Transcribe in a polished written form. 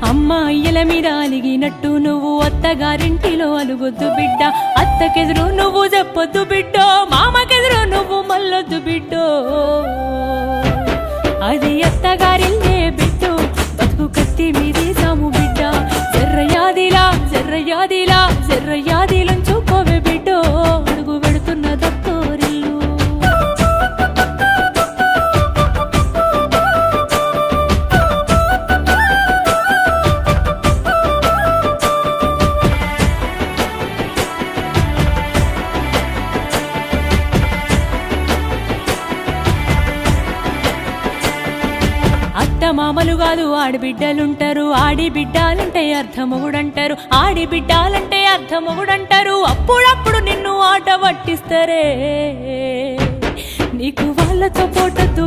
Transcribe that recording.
అమ్మాయిల మీద అలిగినట్టు నువ్వు అత్తగారింటిలో అలుగొద్దు బిడ్డ, అత్తకెదురు నువ్వు చెప్పొద్దు బిడ్డో, మామకెదురు నువ్వు మల్లొద్దు బిడ్డో. అది అత్తగారిల్లే బిడ్డో, బతుకు కత్తి మీది సాము బిడ్డ, జర్రయాదిలా జర్రయాదిలా జర్రయాదిలంచుకోవే బిడ్డో, అడుగు పెడుతున్న దత్తోరిల్లు. మామలు కాదు ఆడిబిడ్డలుంటారు, ఆడిబిడ్డాలంటే అర్థమొగుడంటారు, ఆడిబిడ్డాలంటే అర్థమొగుడంటారు. అప్పుడప్పుడు నిన్ను ఆట పట్టిస్తారే, నీకు వాళ్ళతో పోటొద్దు